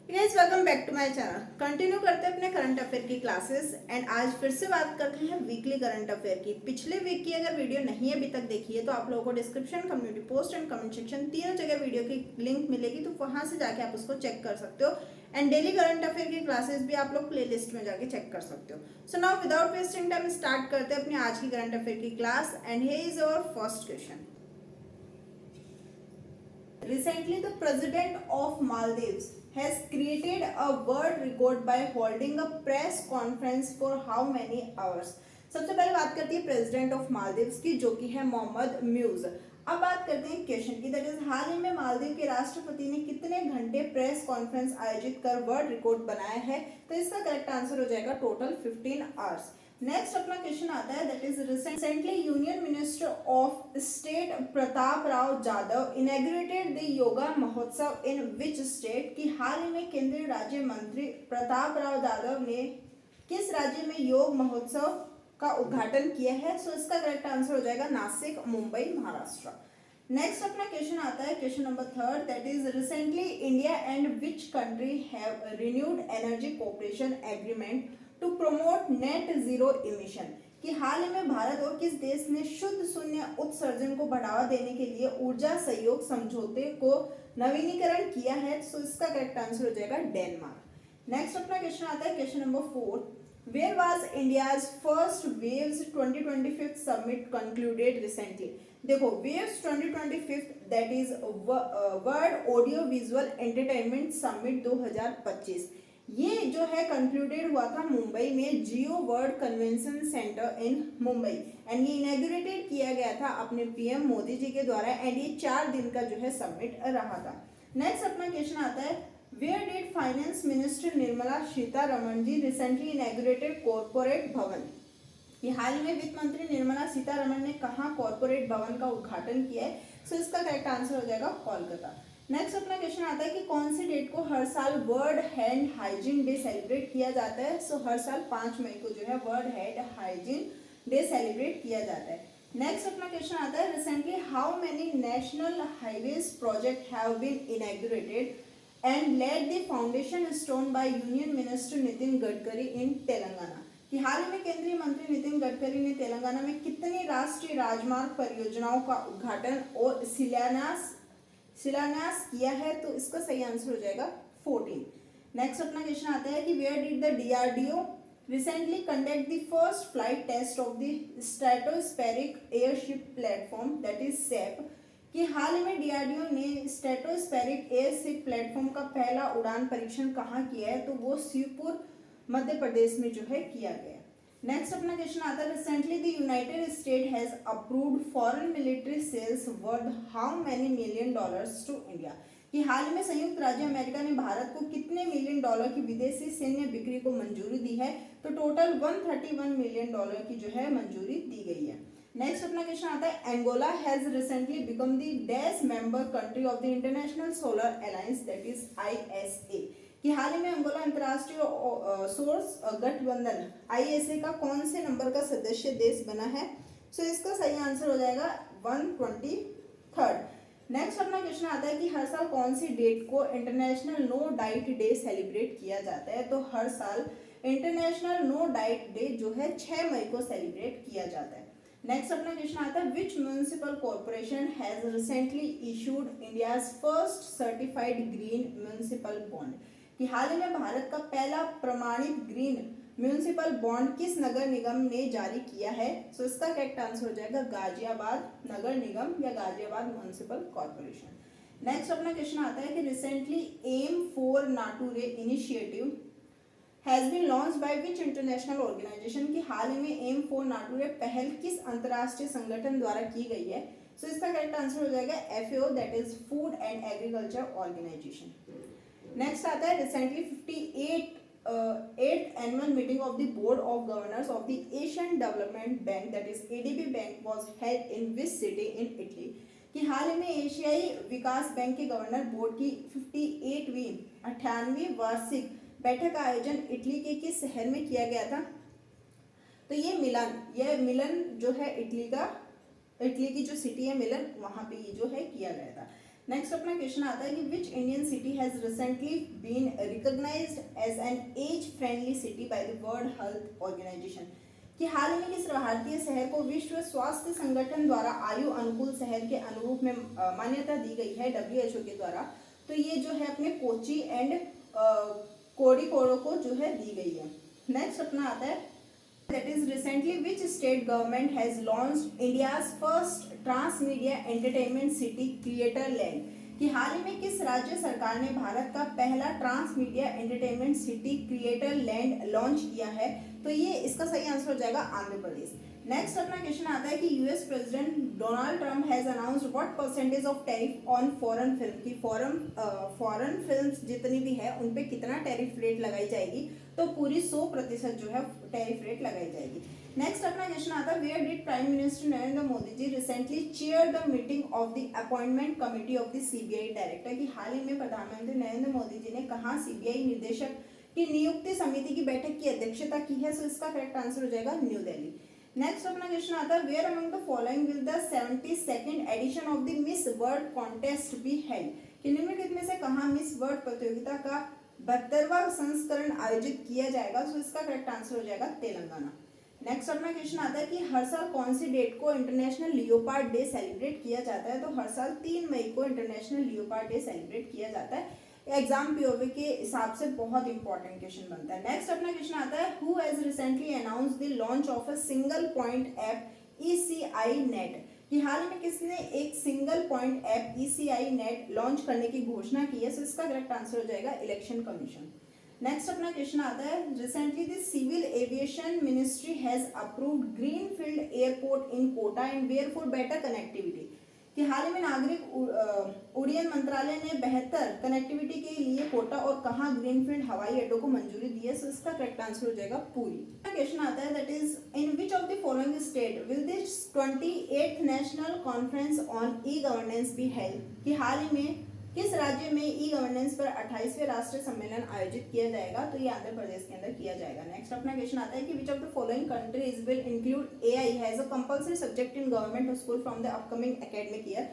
Guys welcome back to my channel. Continue करते हैं अपने करंट अफेयर की क्लासेस एंड आज फिर से बात करते हैं वीकली करंट अफेयर की। पिछले वीक की अगर वीडियो नहीं अभी तक देखी है तो आप लोगों को description, community post and comment section तीनों जगह वीडियो की लिंक मिलेगी, तो वहां से जाके आप उसको चेक कर सकते हो। एंड डेली करंट अफेयर की क्लासेस भी आप लोग प्ले लिस्ट में जाके चेक कर सकते हो। So now without wasting time start करते हैं अपनी आज की करंट अफेयर की class and here is our first question. Recently, the president of Maldives has created a world record by holding a press conference for how many hours? सबसे पहले बात करती है प्रेसिडेंट ऑफ मालदीव्स की, जो कि है मोहम्मद म्यूज। अब बात करते हैं क्वेश्चन की, दैट इज हाल ही में मालदीव के राष्ट्रपति ने कितने घंटे प्रेस कॉन्फ्रेंस आयोजित कर वर्ल्ड रिकॉर्ड बनाया है? तो इसका करेक्ट आंसर हो जाएगा टोटल 15 आवर्स। नेक्स्ट अपना क्वेश्चन आता है, that is recently union minister of state Pratap Rao Jadhav inaugurated the yoga महोत्सव इन विच स्टेट? कि हाल ही में केंद्रीय राज्य मंत्री प्रताप राव जाधव ने किस राज्य में योग महोत्सव का उद्घाटन किया है? सो इसका करेक्ट आंसर हो जाएगा नासिक, मुंबई, महाराष्ट्र। नेक्स्ट अपना क्वेश्चन आता है, question number third, that is recently India and which country have renewed energy cooperation agreement to promote net zero emission? कि हाल ही में भारत और किस देश ने शुद्ध शून्य उत्सर्जन को बढ़ावा देने के लिए ऊर्जा सहयोग समझौते को नवीनीकरण किया है? सो इसका करेक्ट आंसर हो जाएगा डेनमार्क। नेक्स्ट अपना क्वेश्चन आता है, question number four, where was India's first waves 2025 summit concluded recently? देखो waves 2025 that is world audio visual entertainment summit 2025, ये जो है कंक्लूडेड हुआ था मुंबई में Jio World Convention Centre in Mumbai and ये इनॉग्रेटेड किया गया था अपने पीएम मोदी जी के द्वारा एंड ये 4 दिन का जो है समिट रहा था। नेक्स्ट अपना क्वेश्चन आता है, Where did Finance Minister Nirmala Sitharaman ji recently inaugurated corporate भवन? ये हाल ही में वित्त मंत्री निर्मला सीतारमण ने कहाँ कॉर्पोरेट भवन का उद्घाटन किया है? सो इसका करेक्ट आंसर हो जाएगा कोलकाता। नेक्स्ट अपना क्वेश्चन आता है कि कौन सी डेट को हर साल world hand hygiene day celebrate किया जाता है? सो हर साल 5 मई को जो है world hand hygiene day celebrate किया जाता है। नेक्स्ट अपना क्वेश्चन आता है, recently how many national highways project have been inaugurated and laid the foundation stone by Union Minister Nitin Gadkari in Telangana? कि हाल ही में केंद्रीय मंत्री नितिन गडकरी ने तेलंगाना में कितनी राष्ट्रीय राजमार्ग परियोजनाओं का उद्घाटन और शिलान्यास किया है? तो इसका सही आंसर हो जाएगा 14। नेक्स्ट अपना क्वेश्चन आता है कि where did the DRDO recently conduct the first flight test of the stratospheric airship platform that is SAP? कि हाल ही में डीआरडीओ ने स्ट्रेटोस्फेरिक एयरशिप प्लेटफॉर्म का पहला उड़ान परीक्षण कहाँ किया है? तो वो शिवपुर मध्य प्रदेश में जो है किया गया। नेक्स्ट अपना क्वेश्चन आता है, recently the United State has approved foreign military sales worth how many million dollars to India? कि हाल ही में संयुक्त राज्य अमेरिका ने भारत को कितने मिलियन डॉलर की विदेशी सैन्य बिक्री को मंजूरी दी है? तो टोटल 131 मिलियन डॉलर की जो है मंजूरी दी गई है। नेक्स्ट अपना क्वेश्चन आता है, Angola has recently become the dash member country of the International Solar Alliance that is ISA? कि हाल ही में अंगोला अंतरराष्ट्रीय सोर्स गठबंधन आईएसए का कौन से नंबर का सदस्य देश बना है? सो इसका सही आंसर हो जाएगा 123। नेक्स्ट अपना क्वेश्चन आता है कि हर साल कौन सी डेट को International No Diet Day celebrate किया जाता है? तो हर साल इंटरनेशनल नो डाइट डे जो है 6 मई को सेलिब्रेट किया जाता है। नेक्स्ट अपना क्वेश्चन आता है, which municipal corporation has recently issued India's first certified green municipal bond? कि हाल ही में भारत का पहला प्रमाणित ग्रीन म्यूनिसिपल बॉन्ड किस नगर निगम ने जारी किया है? सो इसका करेक्ट आंसर हो जाएगा गाजियाबाद नगर निगम या गाजियाबाद म्यूनिसिपल कॉर्पोरेशन। नेक्स्ट अपना क्वेश्चन आता है कि recently aim for nature initiative has been launch by which international organisation? की हाल ही में एम फॉर नाटुरे पहल किस अंतरराष्ट्रीय संगठन द्वारा की गई है? सो इसका करेक्ट आंसर हो जाएगा FAO that is Food and Agriculture Organisation. Next आता है, recently 58th annual meeting of the board of governors of the Asian Development Bank that is ADB bank was held in which city in Italy? कि हाल ही में एशियाई विकास bank के governor board की 98वीं वार्षिक बैठक का आयोजन इटली के किस शहर में किया गया था? तो ये मिलन जो है इटली की जो सिटी है मिलन, वहां पे ये जो है किया गया था। नेक्स्ट अपना क्वेश्चन आता है कि which Indian city has recently been recognised as an age friendly city by the World Health Organisation, कि हाल ही में किस भारतीय शहर को विश्व स्वास्थ्य संगठन द्वारा आयु अनुकूल शहर के अनुरूप में मान्यता दी गई है WHO के द्वारा। तो ये जो है अपने कोची एंड कोड़िकोड को जो है दी गई है। नेक्स्ट अपना आता है that is recently which state government has launched India's first transmedia entertainment city creator land, कि हाल ही में किस राज्य सरकार ने भारत का पहला transmedia entertainment city creator land launch किया है। तो ये इसका सही आंसर हो जाएगा आंध्र प्रदेश। नेक्स्ट अपना क्वेश्चन आता है कि US president Donald Trump has announced what percentage of tariff on foreign film, की फॉरेन फिल्म्स जितनी भी है उन पे कितना टैरिफ रेट लगाई जाएगी, तो पूरी 100% जो है टैरिफ रेट लगाई जाएगी। नेक्स्ट अपना क्वेश्चन आता है where did prime minister Narendra Modi ji recently chair the meeting of the appointment committee of the CBI director, कि हाल ही में प्रधानमंत्री नरेंद्र मोदी जी ने कहाँ सीबीआई निदेशक की नियुक्ति समिति की बैठक की अध्यक्षता की है। सो इसका करेक्ट आंसर हो जाएगा न्यू दिल्ली। नेक्स्ट अपना क्वेश्चन आता है where among the following will the 72nd edition of the Miss World contest be held, कि निम्नलिखित में से कहाँ मिस वर्ल्ड प्रतियोगिता का 72वां संस्करण आयोजित किया जाएगा। सो इसका करेक्ट आंसर हो जाएगा तेलंगाना। नेक्स्ट अपना क्वेश्चन आता है कि हर साल कौन सी डेट को इंटरनेशनल लियोपार्ड डे सेलिब्रेट किया जाता है, तो हर साल 3 मई को इंटरनेशनल लियोपार्ड डे सेलिब्रेट किया जाता है। एग्जाम पीओवी के हिसाब से बहुत इंपॉर्टेंट क्वेश्चन बनता है। नेक्स्ट अपना क्वेश्चन आता है who has recently announced the launch of a single point app ECI net, कि हाल ही में किसने एक single point app ECI net launch करने की घोषणा की है। सो इसका करेक्ट आंसर हो जाएगा इलेक्शन कमीशन। नेक्स्ट अपना क्वेश्चन आता है recently the civil aviation ministry has approved greenfield airport in Kota and where for better connectivity, कि हाल ही में नागरिक उड्डयन मंत्रालय ने बेहतर कनेक्टिविटी के लिए कोटा और कहाँ ग्रीनफील्ड हवाई अड्डों को मंजूरी दी है। सो इसका करेक्ट आंसर हो जाएगा पूरी। क्वेश्चन आता है that is in which of the following state will this 28th national conference on e governance B held, कि हाल ही में किस राज्य में ई गवर्नेंस पर 28वें राष्ट्रीय सम्मेलन आयोजित किया जाएगा, तो ये आंध्र प्रदेश के अंदर किया जाएगा। नेक्स्ट अपना क्वेश्चन आता है कि विच of the following countries will include AI has a compulsory subject in government school from the upcoming academic year,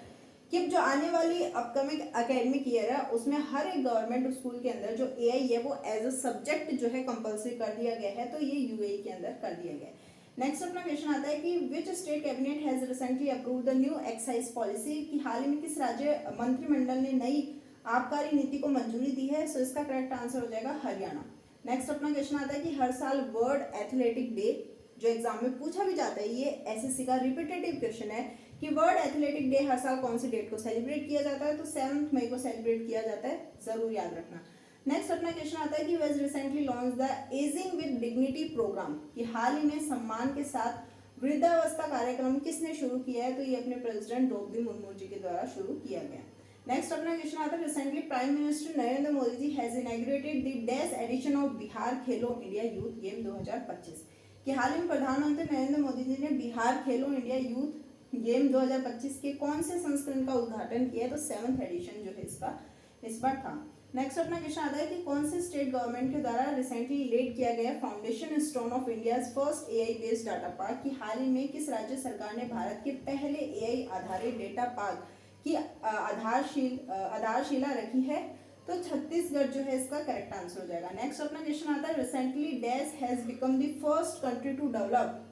कि जो आने वाली अपकमिंग एकेडमिक ईयर है उसमें हर एक गवर्नमेंट स्कूल के अंदर जो AI है वो एज अ सब्जेक्ट जो है कंपल्सरी कर दिया गया है। तो ये UAE के अंदर कर दिया गया है। नेक्स्ट अपना क्वेश्चन आता है कि which state cabinet has recently approved the new excise policy, कि हाल ही में किस राज्य मंत्रिमंडल ने नई आबकारी नीति को मंजूरी दी है। सो इसका करेक्ट आंसर हो जाएगा हरियाणा। नेक्स्ट अपना क्वेश्चन आता है कि हर साल वर्ल्ड एथलेटिक डे जो एग्जाम में पूछा भी जाता है, ये SSC का रिपीटेटिव क्वेश्चन है कि वर्ल्ड एथलेटिक डे हर साल कौन सी डेट को सेलिब्रेट किया जाता है, तो 7 मई को सेलिब्रेट किया जाता है, जरूर याद रखना। नेक्स्ट अपना क्वेश्चन आता है कि has recently launch the ageing with dignity programme, कि हाल ही में सम्मान के साथ वृद्धावस्था कार्यक्रम किसने शुरू किया है, तो ये अपने प्रेसिडेंट द्रौपदी मुर्मू जी के द्वारा शुरू किया गया। नेक्स्ट अपना क्वेश्चन आता है recently prime minister Narendra Modi ji has inaugurated the dash edition of Bihar Khelo India youth game 2025, कि हाल ही में प्रधानमंत्री नरेंद्र मोदी जी ने Bihar Khelo India youth game 2025 के कौन से संस्करण का उद्घाटन किया है, तो 7th एडिशन जो है इसका इस बार था। नेक्स्ट अपना क्वेश्चन आता है कि कौन से स्टेट गवर्नमेंट के द्वारा रिसेंटली लेड किया गया foundation stone of India's first AI based data park, कि हाल ही में किस राज्य सरकार ने भारत के पहले AI आधारित डेटा पार्क की आधारशिला रखी है, तो छत्तीसगढ़ जो है इसका करेक्ट आंसर हो जाएगा। नेक्स्ट अपना क्वेश्चन आता है recently dash has become the first country to develop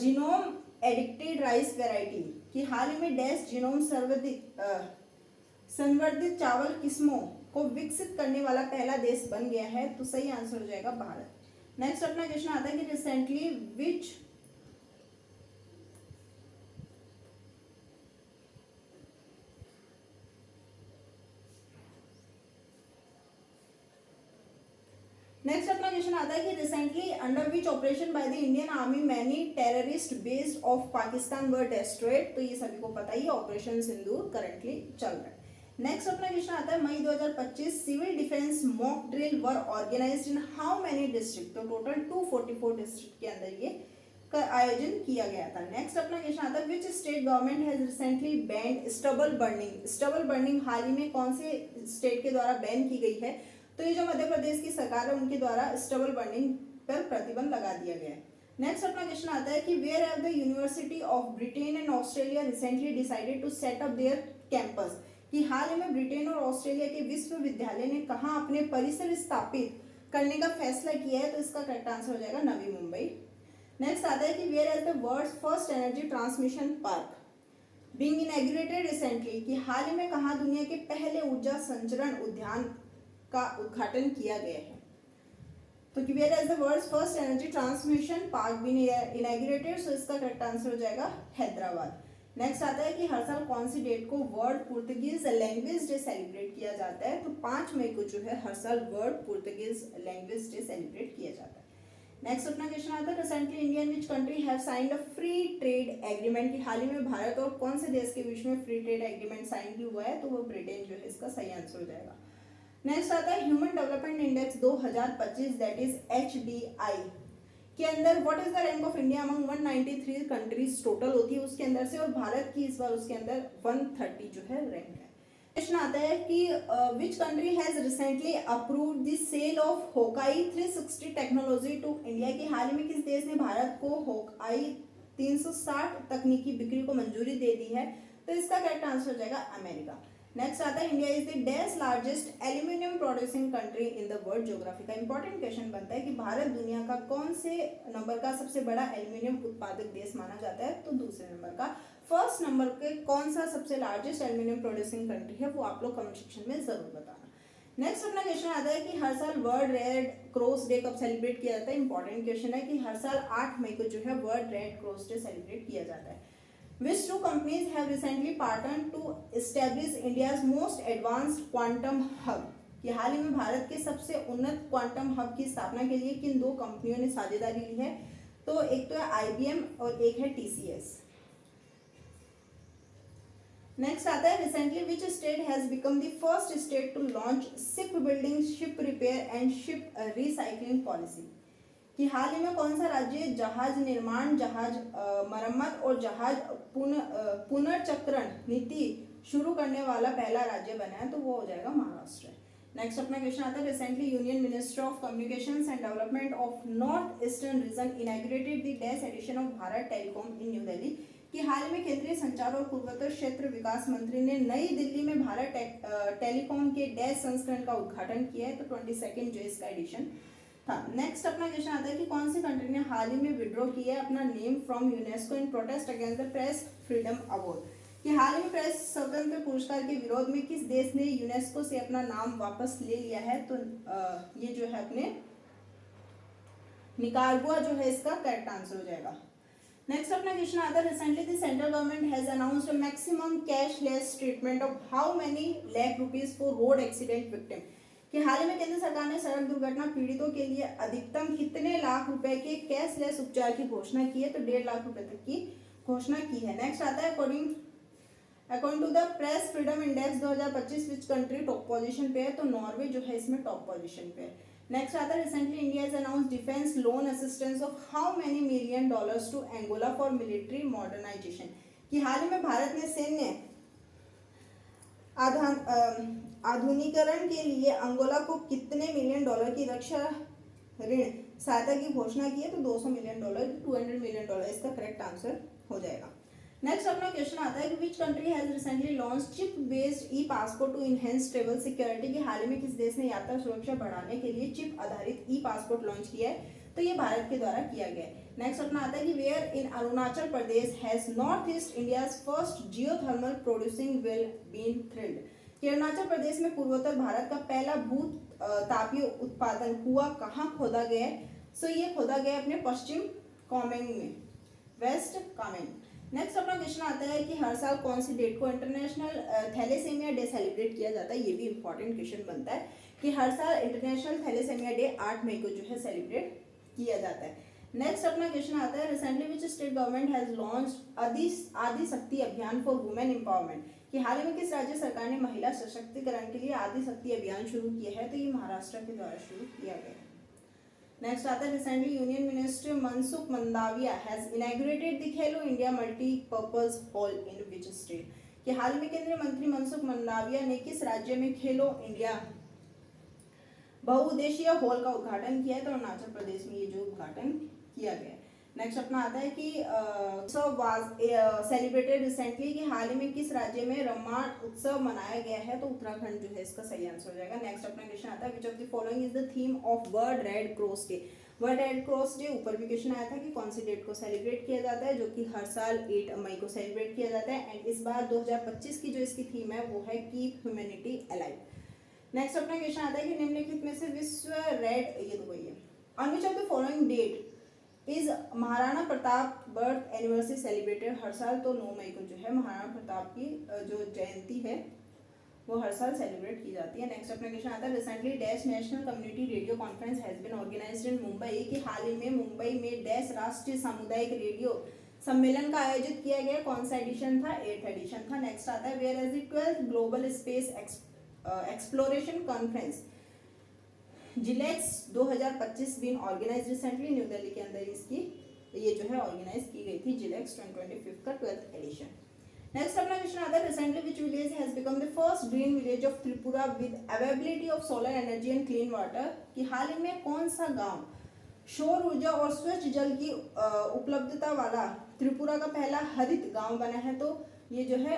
genome addicted rice variety, कि हाल ही में डैश जीनोम संवर्धित चावल किस्मों को विकसित करने वाला पहला देश बन गया है, तो सही आंसर हो जाएगा भारत। नेक्स्ट अपना क्वेश्चन आता है कि रिसेंटली विच नेक्स्ट अपना क्वेश्चन आता है कि recently under which operation by the Indian army many terrorist based of Pakistan were destroyed, तो ये सभी को पता ही ऑपरेशन सिंदूर करंटली चल रहा है। नेक्स्ट अपना क्वेश्चन आता है May 2025 civil defence mock drill were organised in how many district, तो टोटल 244 डिस्ट्रिक्ट के अंदर ये का आयोजन किया गया था। नेक्स्ट अपना क्वेश्चन आता है which state government has recently banned stubble burning, stubble burning हाल ही में कौन से स्टेट के द्वारा बैन की गई है, तो ये जो मध्य प्रदेश की सरकार है उनके द्वारा स्टबल बर्निंग पर प्रतिबंध लगा दिया गया है। नेक्स्ट अपना क्वेश्चन आता है कि where have the university of Britain and Australia recently decided to set up their campus कि हाल ही में ब्रिटेन और ऑस्ट्रेलिया के विश्वविद्यालय ने कहाँ अपने परिसर स्थापित करने का फैसला किया है, तो इसका करेक्ट आंसर हो जाएगा नवी मुंबई। नेक्स्ट आता है कि where is the world's first energy transmission park being inaugurated recently कि हाल ही में कहाँ दुनिया के पहले ऊर्जा संचरण उद्यान का उद्घाटन किया गया है, तो कि where is the world's first energy transmission park being inaugurated, so इसका करेक्ट आंसर हो जाएगा हैदराबाद। नेक्स्ट आता है कि हर साल कौन सी डेट को world Portuguese language day celebrate किया जाता है, तो 5 मई को जो है हर साल world Portuguese language day celebrate किया जाता है। नेक्स्ट अपना क्वेश्चन आता है recently India and which country have signed a free trade agreement कि हाल ही में भारत और कौन से देश के बीच में फ्री ट्रेड एग्रीमेंट साइन हुआ है, तो वो ब्रिटेन जो है इसका सही आंसर हो जाएगा। नेक्स्ट आता है human development index 2025 that is HDI के अंदर what is the rank of India among 193 countries total होती है उसके अंदर से, और भारत की इस बार उसके अंदर 130 जो है रैंक है। क्वेश्चन आता है कि which country has recently approved the sale of Hawkeye 360 technology to India कि हाल ही में किस देश ने भारत को होकाई 360 तकनीकी बिक्री को मंजूरी दे दी है, तो इसका करेक्ट आंसर हो जाएगा अमेरिका। नेक्स्ट आता है India is the dash largest aluminium producing country in the world geography का इंपॉर्टेंट क्वेश्चन बनता है कि भारत दुनिया का कौन से नंबर का सबसे बड़ा एल्यूमिनियम उत्पादक देश माना जाता है, तो दूसरे नंबर का। फर्स्ट नंबर के कौन सा सबसे लार्जेस्ट एल्यूमिनियम प्रोड्यूसिंग कंट्री है वो आप लोग कमेंट सेक्शन में जरूर बताना। नेक्स्ट अपना क्वेश्चन आता है कि हर साल वर्ल्ड रेड क्रॉस डे कब सेलिब्रेट किया जाता है, इंपॉर्टेंट क्वेश्चन है कि हर साल 8 मई को जो है world red cross day celebrate किया जाता है। Which two companies have recently partnered to establish India's most advanced quantum hub कि हाल ही में भारत के सबसे उन्नत क्वांटम हब की स्थापना के लिए किन 2 कंपनियों ने साझेदारी ली है, तो एक तो है IBM और एक है TCS। नेक्स्ट आता है recently which state has become the first state to launch ship building, ship repair and ship recycling policy कि हाल ही में कौन सा राज्य जहाज निर्माण, जहाज मरम्मत और जहाज पुनर्चक्रण नीति शुरू करने वाला पहला राज्य बना है, तो वो हो जाएगा महाराष्ट्र। नेक्स्ट अपना क्वेश्चन आता है recently union minister of communications and development of north eastern region inaugurated the dash edition of Bharat telecom in New Delhi कि हाल ही में केंद्रीय संचार और पूर्वोत्तर क्षेत्र विकास मंत्री ने नई दिल्ली में भारत टेलीकॉम के डैश संस्करण का उद्घाटन किया है, तो 22nd जो इसका एडिशन था। नेक्स्ट अपना क्वेश्चन आता है कि कौन सी कंट्री ने हाल ही में विड्रॉ किया है अपना name from UNESCO in protest against the press freedom award कि हाल ही में प्रेस स्वतंत्र पुरस्कार के विरोध में किस देश ने यूनेस्को से अपना नाम वापस ले लिया है, तो ये जो है अपने निकारागुआ जो है इसका करेक्ट आंसर हो जाएगा। नेक्स्ट अपना क्वेश्चन आता है recently the central government has announced a maximum cashless treatment of how many lakh rupees for road accident victim कि हाल ही में केंद्र सरकार ने सड़क दुर्घटना पीड़ितों के लिए अधिकतम कितने लाख रुपए के कैशलेस उपचार की घोषणा की है, तो 1.5 लाख रुपए तक की घोषणा की है। नेक्स्ट आता है according to the press freedom index 2025 which country top position पे है, तो नॉर्वे जो है इसमें टॉप पोजीशन पे है। नेक्स्ट आता है recently India has announced defence loan assistance of how many $million to Angola for military modernisation कि हाल ही में भारत ने सैन्य आधुनिकीकरण के लिए अंगोला को कितने $1 मिलियन की रक्षा ऋण सहायता की घोषणा की है, तो $200 मिलियन, $200 मिलियन इसका करेक्ट आंसर हो जाएगा। नेक्स्ट अपना क्वेश्चन आता है कि which country has recently launch chip based e passport to enhance travel security कि हाल ही में किस देश ने यात्रा सुरक्षा बढ़ाने के लिए चिप आधारित ई पासपोर्ट लॉन्च किया है, तो ये भारत के द्वारा किया गया है। नेक्स्ट अपना आता है कि where in Arunachal Pradesh has north east India's first geothermal producing well been drilled कि अरुणाचल प्रदेश में पूर्वोत्तर भारत का पहला भूत तापीय उत्पादन कुआं कहाँ खोदा गया है, सो ये खोदा गया अपने पश्चिम कामेंग में, वेस्ट कामेंग। नेक्स्ट अपना क्वेश्चन आता है कि हर साल कौन सी डेट को इंटरनेशनल थैलेसीमिया डे सेलिब्रेट किया जाता है, ये भी इंपॉर्टेंट क्वेश्चन बनता है कि हर साल इंटरनेशनल थैलेसीमिया डे 8 मई को जो है सेलिब्रेट किया जाता है। नेक्स्ट अपना क्वेश्चन आता है recently which state government has launched आदि शक्ति अभियान फॉर वुमेन एम्पावरमेंट कि हाल ही में किस राज्य सरकार ने महिला सशक्तिकरण के लिए आदि शक्ति अभियान शुरू किया है, तो ये महाराष्ट्र के द्वारा शुरू किया गया है। नेक्स्ट आता है recently union minister Mansukh Mandaviya has inaugurated the Khelo India multipurpose hall in which state कि हाल में केंद्रीय मंत्री मनसुख मंडाविया ने किस राज्य में खेलो इंडिया बहुउद्देशीय हॉल का उद्घाटन किया है, तो अरुणाचल प्रदेश में ये जो उद्घाटन किया गया है। नेक्स्ट अपना आता है कि उत्सव वाज सेलिब्रेटेड रिसेंटली, कि हाल ही में किस राज्य में रम्माण उत्सव मनाया गया है, तो उत्तराखंड जो है इसका सही आंसर हो जाएगा। नेक्स्ट अपना क्वेश्चन आता है विच of the following is the theme of world red cross day. World red cross day ऊपर भी क्वेश्चन आया था कि कौन सी डेट को सेलिब्रेट किया जाता है, जो कि हर साल 8 मई को सेलिब्रेट किया जाता है। एंड इस बार 2025 की जो इसकी थीम है वो है कीप ह्यूमैनिटी अलाइव। नेक्स्ट अपना क्वेश्चन आता है कि निम्नलिखित में से विश्व रेड, ये तो वही है, on which of the following date is Maharana Pratap birth anniversary celebrated. हर साल तो 9 मई को जो है महाराणा प्रताप की जो जयंती है वो हर साल सेलिब्रेट की जाती है। नेक्स्ट अपना क्वेश्चन आता है recently dash national community radio conference has been organised in Mumbai, कि हाल ही में मुंबई में डैश राष्ट्रीय सामुदायिक रेडियो सम्मेलन का आयोजित किया गया, कौन सा एडिशन था, 8th एडिशन था। नेक्स्ट आता है where as the 12th global space exploration conference GLEX 2025 been organise recently. New Delhi के अंदर इसकी ये जो है ऑर्गेनाइज की गई थी जिलेक्स 2025 का 12th एडिशन। नेक्स्ट अपना क्वेश्चन आता है recently which village has become the first green village of Tripura with availability of solar energy and clean water, कि हाल ही में कौन सा गांव सौर ऊर्जा और स्वच्छ जल की उपलब्धता वाला त्रिपुरा का पहला हरित गांव बना है, तो ये जो है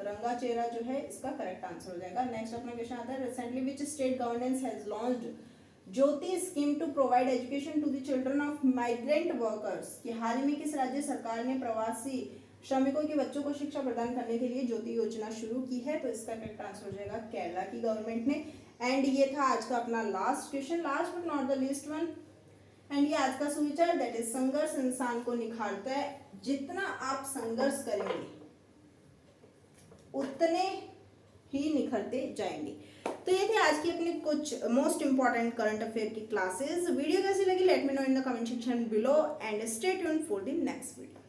रंगाचेरा जो है इसका करेक्ट आंसर हो जाएगा। नेक्स्ट अपना क्वेश्चन आता है recently which state governance has launched Jyoti scheme to provide education to the children of migrant workers, कि हाल ही में किस राज्य सरकार ने प्रवासी श्रमिकों के बच्चों को शिक्षा प्रदान करने के लिए ज्योति योजना शुरू की है, तो इसका करेक्ट आंसर हो जाएगा केरला की गवर्नमेंट ने। एंड ये था आज का अपना last question, last but not the least one. And ये आज का सुविचार दैट इज संघर्ष इंसान को निखारता है, जितना आप संघर्ष करेंगे उतने ही निखरते जाएंगे। तो ये थे आज की अपनी कुछ मोस्ट इंपॉर्टेंट करंट अफेयर की क्लासेस। वीडियो कैसी लगी let me know in the comment section below and stay tuned for the next video.